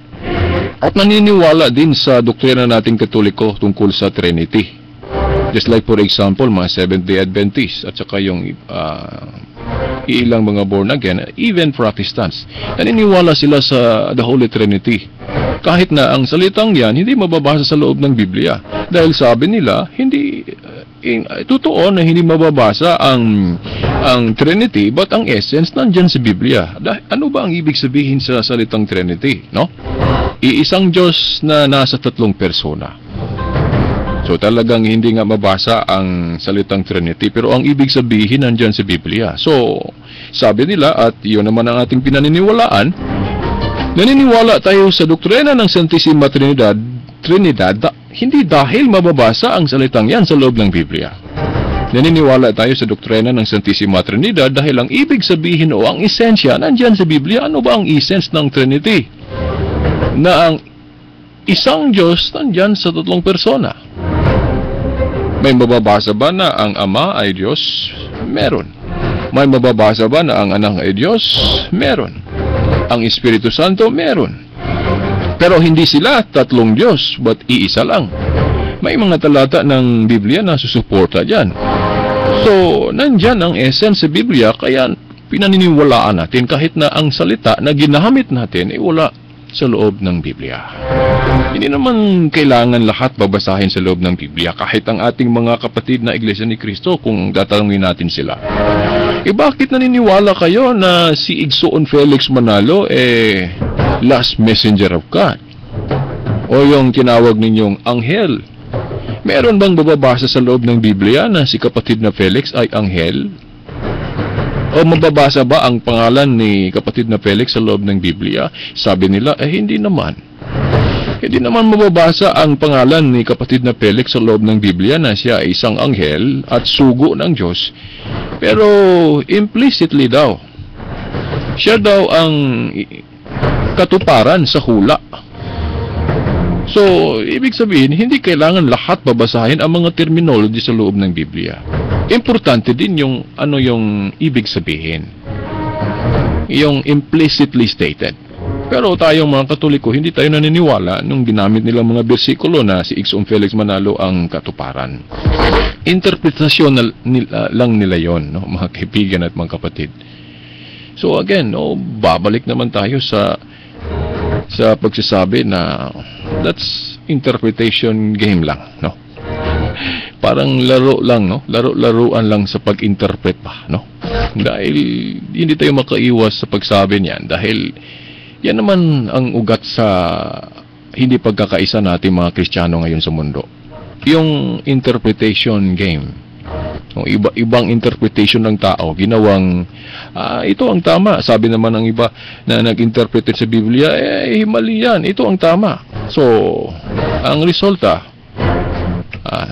at naniniwala din sa doktrina nating Katoliko tungkol sa Trinity. Just like for example, mga Seventh-day Adventists at saka yung ilang mga born again, even Protestants. Naniniwala sila sa the Holy Trinity. Kahit na ang salitang yan, hindi mababasa sa loob ng Biblia. Dahil sabi nila, hindi totoo na hindi mababasa ang Trinity, but ang essence nandyan sa Biblia. Ano ba ang ibig sabihin sa salitang Trinity? No? Iisang Diyos na nasa tatlong persona. So talagang hindi nga mabasa ang salitang Trinity, pero ang ibig sabihin nandyan sa Biblia. So sabi nila, at yun naman ang ating pinaniniwalaan, naniniwala tayo sa doktrina ng Santissima Trinidad, hindi dahil mababasa ang salitang yan sa loob ng Biblia. Naniniwala tayo sa doktrina ng Santissima Trinidad dahil ang ibig sabihin o ang esensya nandyan sa Biblia. Ano ba ang essence ng Trinity? Na ang isang Diyos nandyan sa tatlong persona. May mababasa ba na ang Ama ay Diyos? Meron. May mababasa ba na ang Anak ay Diyos? Meron. Ang Espiritu Santo? Meron. Pero hindi sila tatlong Diyos, but iisa lang. May mga talata ng Biblia na susuporta dyan. So, nandyan ang essence sa Biblia, kaya pinaniniwalaan natin kahit na ang salita na ginamit natin ay wala sa loob ng Biblia. Hindi naman kailangan lahat babasahin sa loob ng Biblia, kahit ang ating mga kapatid na Iglesia ni Cristo, kung tatanungin natin sila. Bakit naniniwala kayo na si Igsoon Felix Manalo last messenger of God? O yung tinawag ninyong anghel? Meron bang bababasa sa loob ng Biblia na si kapatid na Felix ay anghel? O mababasa ba ang pangalan ni kapatid na Felix sa loob ng Biblia? Sabi nila, hindi naman. Hindi naman mababasa ang pangalan ni kapatid na Felix sa loob ng Biblia na siya ay isang anghel at sugo ng Diyos. Pero implicitly daw, siya daw ang katuparan sa hula. So, ibig sabihin, hindi kailangan lahat babasahin ang mga terminology sa loob ng Biblia. Importante din yung ano yung ibig sabihin. Yung implicitly stated. Pero tayong mga Katoliko, hindi tayo naniniwala nung ginamit nilang mga bersikulo na si Igsoon Felix Manalo ang katuparan. Interpretasyon lang nila yon, no, mga kaibigan at mga kapatid. So again, babalik naman tayo sa pagsasabi na that's interpretation game lang, no? Parang laro lang, no? Laro-laruan lang sa pag-interpret pa, no? Dahil hindi tayo makaiwas sa pagsabi niyan dahil yan naman ang ugat sa hindi pagkakaisa natin mga Kristiyano ngayon sa mundo. Yung interpretation game. Yung ibang interpretation ng tao, ginawang ito ang tama. Sabi naman ng iba na nag-interpret sa Biblia, mali yan. Ito ang tama. So, ang resulta,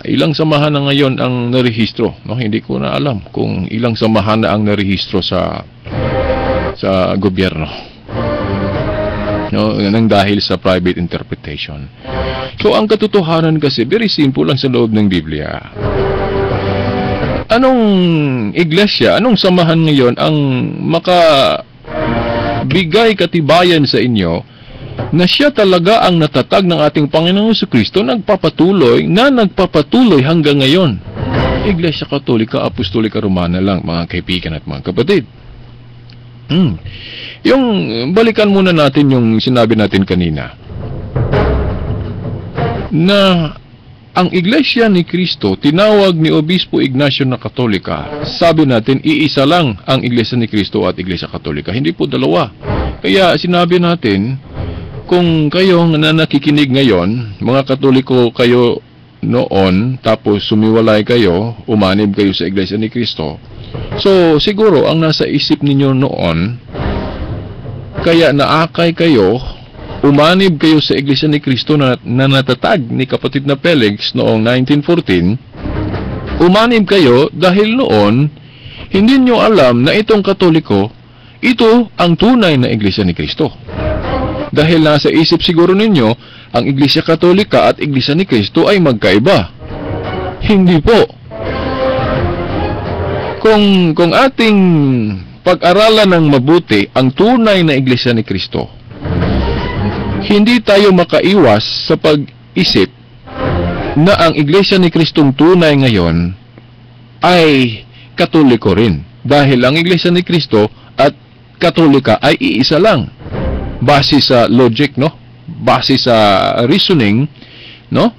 ilang samahan na ngayon ang narehistro. No? Hindi ko na alam kung ilang samahan na ang narehistro sa gobyerno. No, nang dahil sa private interpretation. So, ang katotohanan kasi, very simple lang sa loob ng Biblia. Anong iglesia, anong samahan ngayon ang makabigay katibayan sa inyo na siya talaga ang natatag ng ating Panginoong Jesucristo nagpapatuloy hanggang ngayon? Iglesia Katolika, Apostolika Romana lang, mga kaibigan at mga kapatid. Yung balikan muna natin yung sinabi natin kanina na ang Iglesia ni Cristo tinawag ni Obispo Ignacio na Katolika. Sabi natin iisa lang ang Iglesia ni Cristo at Iglesia Katolika, hindi po dalawa. Kaya sinabi natin, kung kayo na nakikinig ngayon, mga Katoliko kayo noon, tapos sumiwalay kayo, umanib kayo sa Iglesia ni Cristo, So, siguro, ang nasa isip ninyo noon, kaya naakay kayo, umanib kayo sa Iglesia ni Cristo na natatag ni kapatid na Felix noong 1914, umanib kayo dahil noon, hindi nyo alam na itong Katoliko, ito ang tunay na Iglesia ni Cristo. Dahil nasa isip siguro ninyo, ang Iglesia Katolika at Iglesia ni Cristo ay magkaiba. Hindi po. Kung ating pag-aralan ng mabuti ang tunay na Iglesia ni Cristo, hindi tayo makaiwas sa pag-isip na ang Iglesia ni Cristong tunay ngayon ay Katoliko rin. Dahil ang Iglesia ni Cristo at Katolika ay iisa lang. Base sa logic, no? Base sa reasoning, no?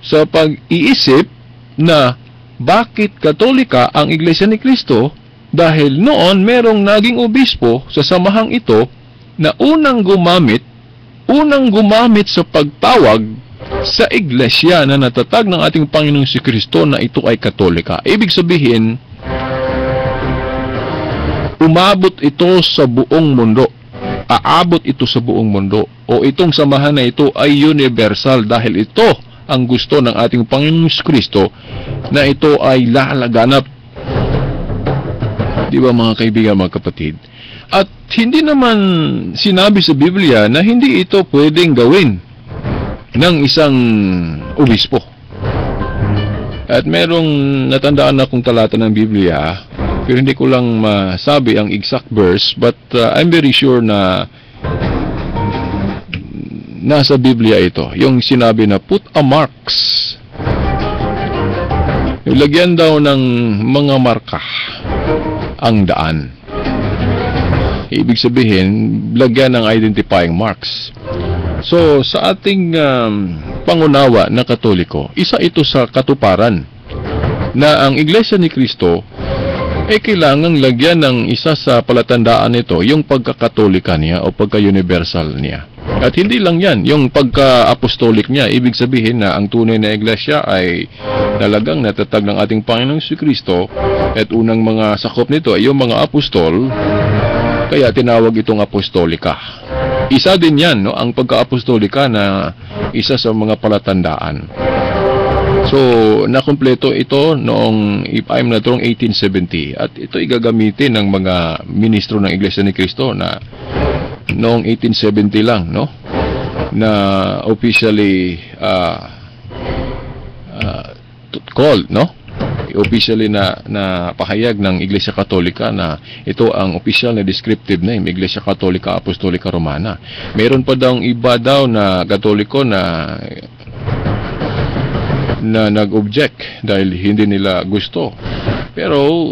Sa pag-iisip na bakit Katolika ang Iglesia ni Cristo? Dahil noon merong naging obispo sa samahang ito na unang gumamit sa pagtawag sa Iglesia na natatag ng ating Panginoong si Kristo na ito ay Katolika. Ibig sabihin, umabot ito sa buong mundo. Aabot ito sa buong mundo. O itong samahan na ito ay universal dahil ito ang gusto ng ating Panginoong Kristo na ito ay lalaganap. Di ba mga kaibigan, mga kapatid? At hindi naman sinabi sa Biblia na hindi ito pwedeng gawin ng isang obispo. At merong natandaan akong talata ng Biblia, pero hindi ko lang masabi ang exact verse, but I'm very sure na nasa Biblia ito, yung sinabi na put a marks. Lagyan daw ng mga marka ang daan. Ibig sabihin, lagyan ng identifying marks. So, sa ating pangunawa na Katoliko, isa ito sa katuparan na ang Iglesia ni Cristo ay kailangang lagyan ng isa sa palatandaan nito, yung pagkakatolika niya o pagka-universal niya. At hindi lang yan, yung pagka-apostolik niya, ibig sabihin na ang tunay na iglesia ay talagang natatag ng ating Panginoong si Kristo at unang mga sakop nito ay yung mga apostol, kaya tinawag itong apostolika. Isa din yan, no, ang pagka-apostolika na isa sa mga palatandaan. So, nakumpleto ito noong, if I'm not wrong, 1870. At ito igagamitin ng mga ministro ng Iglesia ni Cristo na noong 1870 lang, no? Na officially called, no? Officially na pahayag ng Iglesia Katolika na ito ang official na descriptive name, Iglesia Katolika Apostolika Romana. Meron pa daw iba daw na Katoliko na nag-object dahil hindi nila gusto. Pero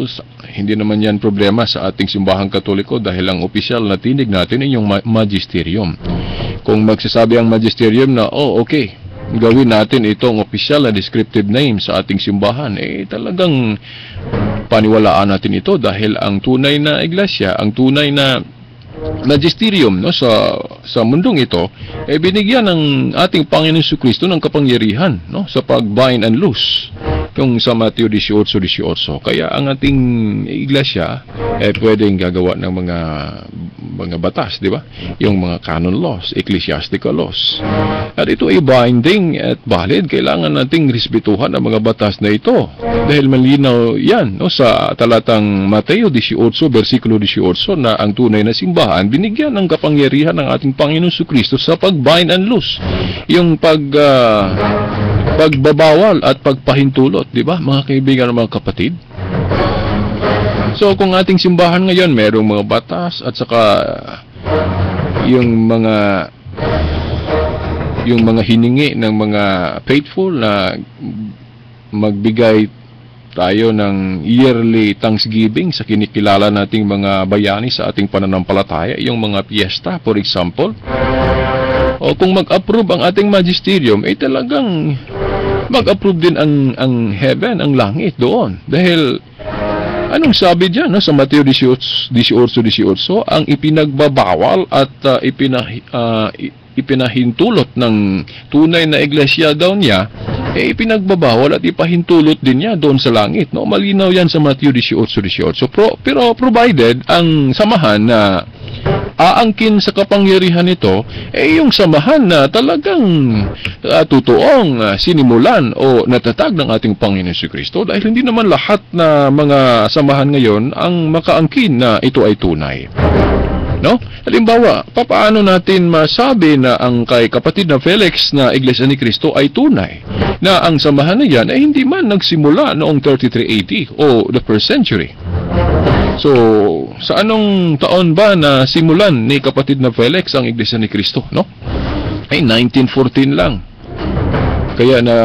hindi naman yan problema sa ating simbahang Katoliko dahil ang opisyal na tinig natin ay yung magisterium. Kung magsasabi ang magisterium na, okay, gawin natin itong opisyal na descriptive name sa ating simbahan, talagang paniwalaan natin ito dahil ang tunay na iglesia, ang tunay na magisterium, no, sa mundong ito, binigyan ng ating Panginoon Jesucristo ng kapangyarihan, no, sa pag-bind and loose, yung sa Mateo 18:18. Kaya ang ating iglesia pwedeng gagawa ng mga batas, di ba? Yung mga canon laws, ecclesiastical laws. At ito ay binding at valid. Kailangan nating respetuhan ang mga batas na ito dahil malinaw yan, no, sa talatang Mateo 18 versikulo 18 na ang tunay na simbahan binigyan ng kapangyarihan ng ating Panginoon Jesucristo sa pag-bind and loose, yung pagbabawal at pagpahintulot, di ba, mga kaibigan at mga kapatid? So, kung ating simbahan ngayon merong mga batas at saka yung mga hiningi ng mga faithful na magbigay tayo ng yearly thanksgiving sa kinikilala nating mga bayani sa ating pananampalataya, yung mga piyesta, for example. O kung mag-approve ang ating magisterium, talagang mag-approve din ang heaven, ang langit doon. Dahil, anong sabi dyan, no, sa Mateo 18:18, ang ipinagbabawal at ipinahintulot ng tunay na iglesia daw niya ipinagbabawal at ipahintulot din niya doon sa langit. No? Malinaw yan sa Matthew 18:18. Pero provided ang samahan na aangkin sa kapangyarihan nito, yung samahan na talagang totoong sinimulan o natatag ng ating Panginoon Jesucristo, dahil hindi naman lahat na mga samahan ngayon ang makaangkin na ito ay tunay. No? Halimbawa, papaano natin masabi na ang kay kapatid na Felix na Iglesia ni Cristo ay tunay? Na ang samahan na yan ay hindi man nagsimula noong 33 AD o the first century. So, sa anong taon ba na simulan ni kapatid na Felix ang Iglesia ni Cristo? No? Ay 1914 lang. Kaya na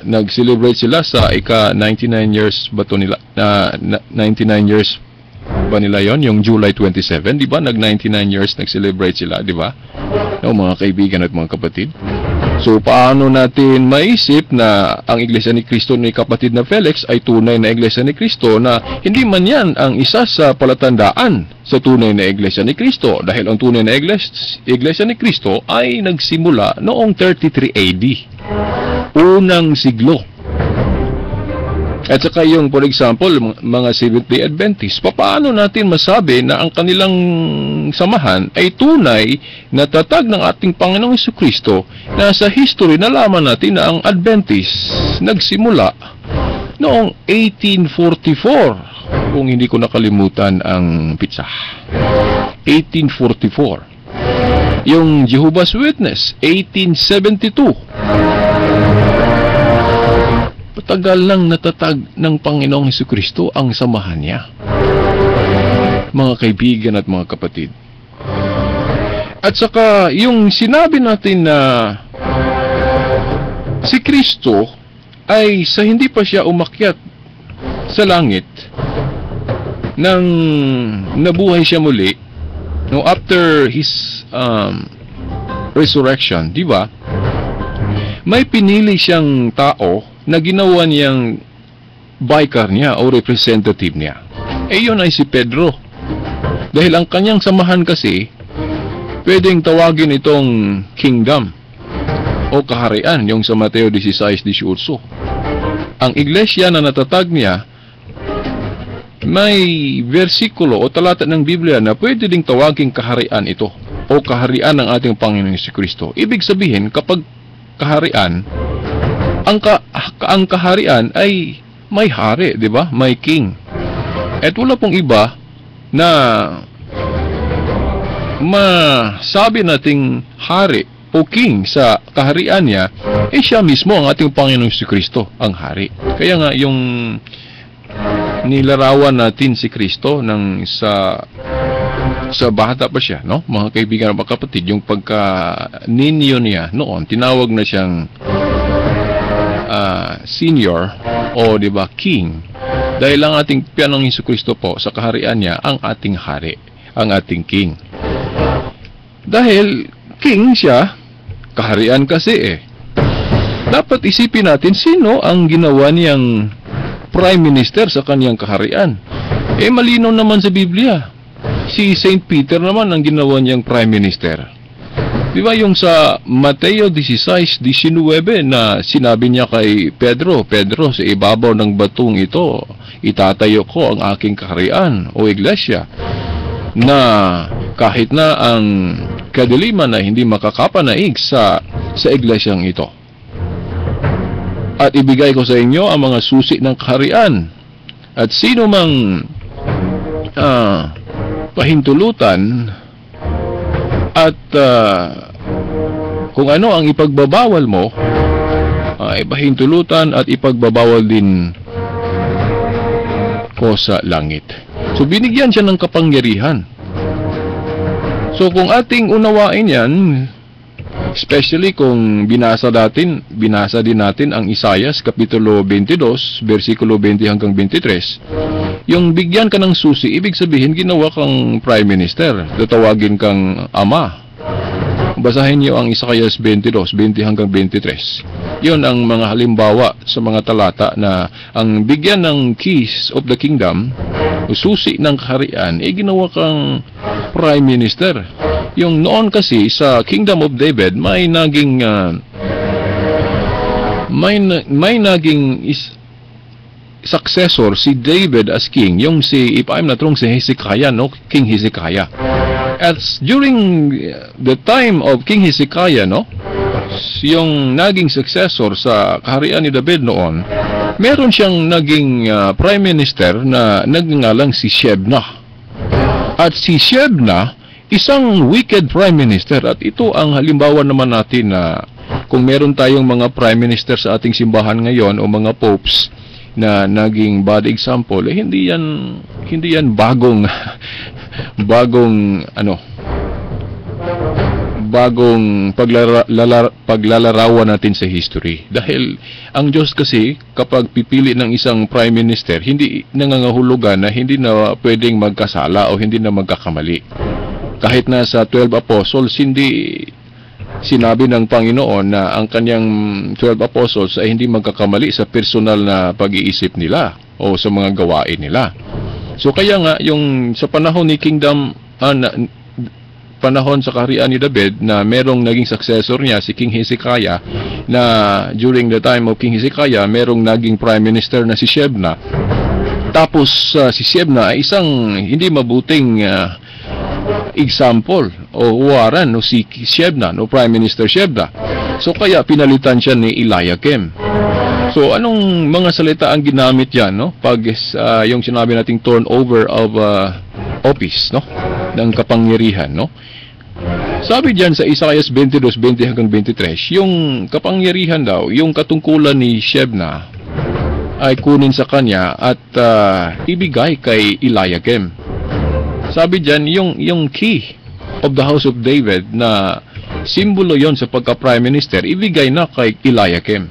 nag-celebrate sila sa ika-99 years ba to nila? 99 years ba nila yon, yung July 27, di ba? Nag-99 years nag-celebrate sila, di ba? No, mga kaibigan at mga kapatid. So, paano natin maisip na ang Iglesia ni Cristo ni kapatid na Felix ay tunay na Iglesia ni Cristo na hindi man yan ang isa sa palatandaan sa tunay na Iglesia ni Cristo? Dahil ang tunay na Iglesia ni Cristo ay nagsimula noong 33 AD, unang siglo. At saka yung, for example, mga Seventh-day Adventists, paano natin masabi na ang kanilang samahan ay tunay na tatag ng ating Panginoong Jesucristo na sa history nalaman natin na ang Adventists nagsimula noong 1844, kung hindi ko nakalimutan ang pitsa. 1844. Yung Jehovah's Witness, 1872. Tagal lang natatag ng Panginoong Jesucristo ang samahan niya, mga kaibigan at mga kapatid. At saka yung sinabi natin na si Kristo ay sa hindi pa siya umakyat sa langit nang nabuhay siya muli, no, after his resurrection, di ba? May pinili siyang tao na ginawa niyang vicar niya o representative niya. Yun ay si Pedro. Dahil ang kanyang samahan kasi, pwedeng tawagin itong kingdom o kaharian, yung sa Mateo 16:18. Ang iglesia na natatag niya, may versikulo o talata ng Biblia na pwede ding tawaging kaharian ito o kaharian ng ating Panginoong Jesucristo. Ibig sabihin, kapag kaharian, ang kaharian ay may hari, di ba? May king. At wala pong iba na masabi nating hari o king sa kaharian niya, siya mismo ang ating Panginoong Jesucristo, ang hari. Kaya nga yung nilarawan natin si Kristo sa bata pa siya, no? Mga kaibigan at mga kapatid, yung pagka-ninyo niya noon, tinawag na siyang senior o di ba king, dahil ang ating Panginoong Jesucristo po sa kaharian niya ang ating hari, ang ating king. Dahil king siya, kaharian kasi dapat isipin natin sino ang ginawa niyang prime minister sa kaniyang kaharian. Malinaw naman sa Biblia, si Saint Peter naman ang ginawa niyang prime minister. Di ba yung sa Mateo 16:19 na sinabi niya kay Pedro, Pedro, sa ibabaw ng batong ito, itatayo ko ang aking kaharian o iglesia, na kahit na ang kadiliman na hindi makakapanaig sa iglesyang ito. At ibigay ko sa inyo ang mga susi ng kaharian. At sino mang pahintulutan at kung ano ang ipagbabawal mo, ay pahintulutan at ipagbabawal din ko sa langit. So binigyan siya ng kapangyarihan. So kung ating unawain yan, especially kung binasa din natin ang Isaias Kapitulo 22, versikulo 20 hanggang 23, yung bigyan ka ng susi, ibig sabihin ginawa kang prime minister, tatawagin kang ama. Basahin niyo ang Isaias 22, 20 hanggang 23. Yun ang mga halimbawa sa mga talata na ang bigyan ng keys of the kingdom, o susi ng kaharian, ginawa kang prime minister. Yung noon kasi sa Kingdom of David, may naging may naging successor si David as king, yung si, if I'm not wrong, si Hezekiah, no? King Hezekiah. At during the time of King Hezekiah, no? Yung naging successor sa kaharian ni David noon, meron siyang naging prime minister na nagngangalang si Shebna. At si Shebna, isang wicked prime minister, at ito ang halimbawa naman natin na kung meron tayong mga prime minister sa ating simbahan ngayon o mga popes na naging bad example, hindi yan bagong paglalarawan natin sa history. Dahil ang Diyos kasi kapag pipili ng isang prime minister, hindi nangangahulugan na hindi na pwedeng magkasala o hindi na magkakamali. Kahit na sa 12 apostles, hindi sinabi ng Panginoon na ang kanyang 12 apostles ay hindi magkakamali sa personal na pag-iisip nila o sa mga gawain nila. So kaya nga, yung sa panahon ni panahon sa kaharian ni David na merong naging successor niya, si King Hezekiah, na during the time of King Hezekiah, merong naging prime minister na si Shebna. Tapos si Shebna ay isang hindi mabuting example o huwaran no si Shebna, no Prime Minister Shebna. So kaya pinalitan siya ni Eliakim. So anong mga salita ang ginamit diyan, no? Pag yung sinabi nating turnover of office, no? Ng kapangyarihan, no? Sabi diyan sa Isaiah 22:20 hanggang 23, yung kapangyarihan daw, yung katungkulan ni Shebna ay kunin sa kanya at ibigay kay Eliakim. Sabi diyan, yung key of the house of David na simbolo yon sa pagka-prime minister, ibigay na kay Eliakim.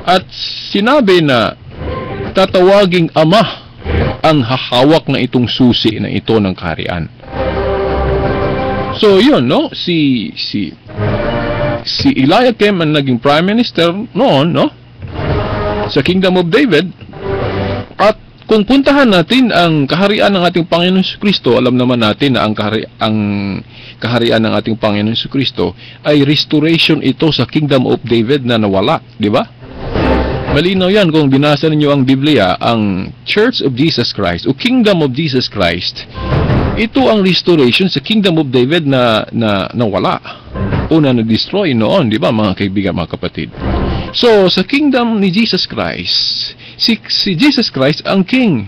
At sinabi na tatawaging ama ang hahawak na itong susi na ito ng kaharian. So yun, no? Si Eliakim ang naging prime minister noon, no? Sa Kingdom of David. At kung puntahan natin ang kaharian ng ating Panginoon Jesucristo, alam naman natin na ang kaharian ng ating Panginoon Jesucristo ay restoration ito sa Kingdom of David na nawala, di ba? Malinaw yan kung binasa ninyo ang Biblia, ang Church of Jesus Christ o Kingdom of Jesus Christ. Ito ang restoration sa Kingdom of David na nawala o na na-destroy noon, di ba mga kaibigan, mga kapatid? So, sa Kingdom ni Jesus Christ, si Jesus Christ ang King.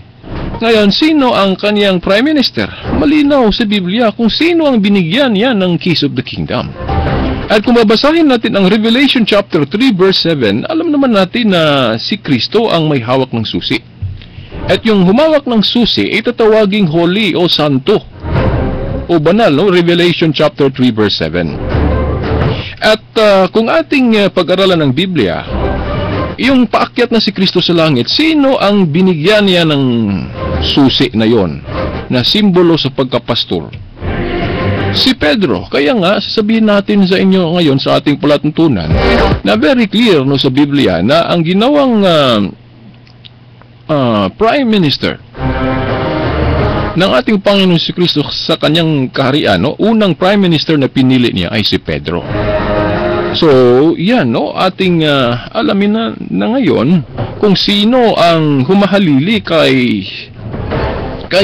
Ngayon, sino ang kaniyang Prime Minister? Malinaw sa Biblia kung sino ang binigyan niya ng keys of the kingdom. At kung babasahin natin ang Revelation chapter 3 verse 7, alam naman natin na si Kristo ang may hawak ng susi. At yung humawak ng susi ay tatawaging holy o santo o banal, no? Revelation chapter 3 verse 7. At kung ating pag-aralan ng Biblia, yung paakyat na si Kristo sa langit, sino ang binigyan niya ng susi na yon na simbolo sa pagkapastor? Si Pedro. Kaya nga, sasabihin natin sa inyo ngayon sa ating palatuntunan na very clear no, sa Biblia na ang ginawang Prime Minister ng ating Panginoon si Kristo sa kanyang kaharian, no, unang Prime Minister na pinili niya ay si Pedro. So, yan, no, ating alamin na ngayon kung sino ang humahalili kay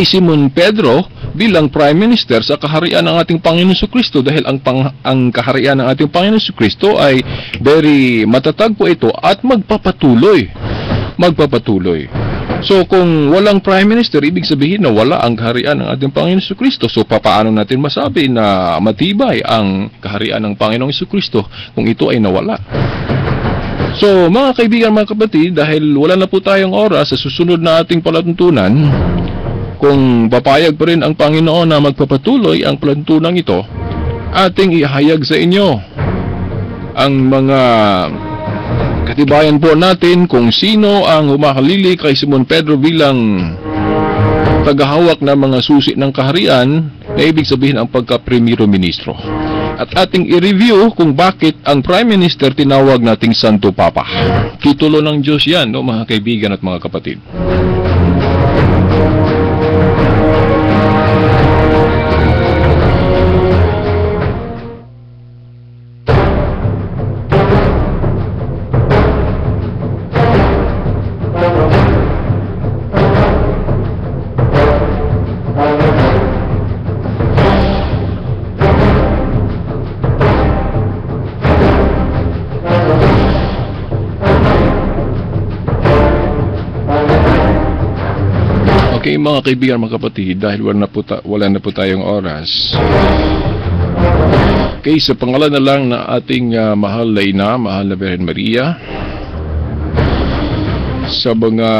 Simon Pedro bilang Prime Minister sa kaharian ng ating Panginoon Jesucristo, dahil ang kaharian ng ating Panginoon Jesucristo ay very matatag po ito at magpapatuloy. So kung walang Prime Minister, ibig sabihin na wala ang kaharian ng ating Panginoon Jesucristo. So paano natin masabi na matibay ang kaharian ng Panginoong Jesucristo kung ito ay nawala? So mga kaibigan, mga kapatid, dahil wala na po tayong oras sa susunod na ating palatuntunan, kung papayag pa rin ang Panginoon na magpapatuloy ang palatuntunan ito, ating ihayag sa inyo ang mga katibayan po natin kung sino ang humahalili kay Simon Pedro bilang tagahawak ng mga susi ng kaharian, na ibig sabihin ang pagka-primero ministro. At ating i-review kung bakit ang Prime Minister tinawag nating Santo Papa. Titulo ng Diyos yan, no, mga kaibigan at mga kapatid. Okay, mga kaibigan, mga kapatid, dahil wala na po tayong oras. Okay, sa pangalan na lang na ating mahal na ina, mahal na Birhen Maria, sa mga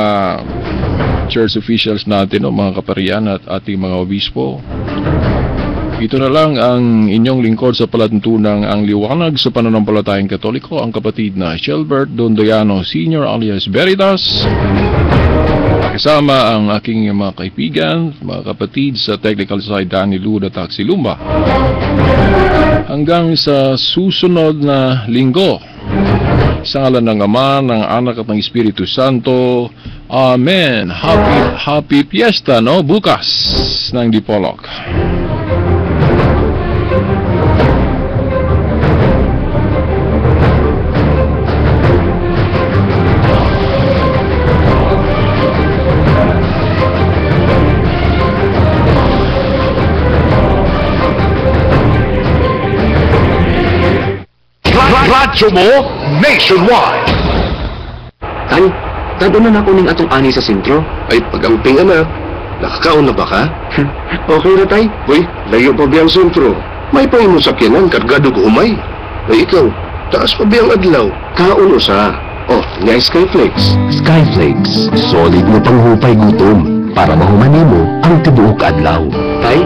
church officials natin, mga kaparian at ating mga obispo, ito na lang ang inyong lingkod sa palatuntunang ang liwanag sa pananampalatayang Katoliko, ang kapatid na Shelbert Dondoyano Sr. alias Veritas. Kasama ang aking mga kaibigan, mga kapatid sa technical side, Danny Luda Taxilumba. Hanggang sa susunod na linggo, sa ngalan ng Ama, ng Anak at ng Espiritu Santo. Amen. Happy Fiesta, no? Bukas ng Dipolog. Radyo mo nationwide. Tay, tadunan ako ning atong ani sa sentro. Ay, pagamping anak. Nakakaon na ba ka? Okay na, tay? Uy, layo pa biyang sentro. May pahimong sakyanan, kargado ko umay. Ay, ikaw, taas pa biyang adlaw. Kauno sa Oh, nga Skyflakes. Skyflakes. Solid mo panghupay gutom para mahumani mo ang tibuok adlaw. Tay,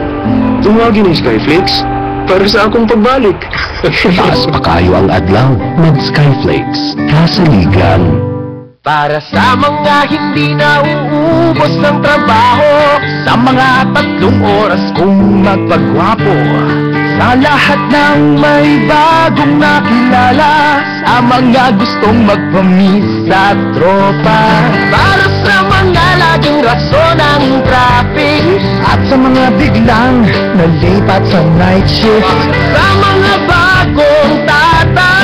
tungagin ang Skyflakes para sa akong pagbalik. Taas pa kayo ang adlaw. Mag-Skyflakes. Kasaligan. Para sa mga hindi nauubos ng trabaho, sa mga 3 oras kong magpagwapo, sa lahat ng may bagong nakilala, sa mga gustong magpamis sa tropa, para sa mga laging rason ng traffic, at sa mga biglang nalipat sa night shift, sa mga bagong tata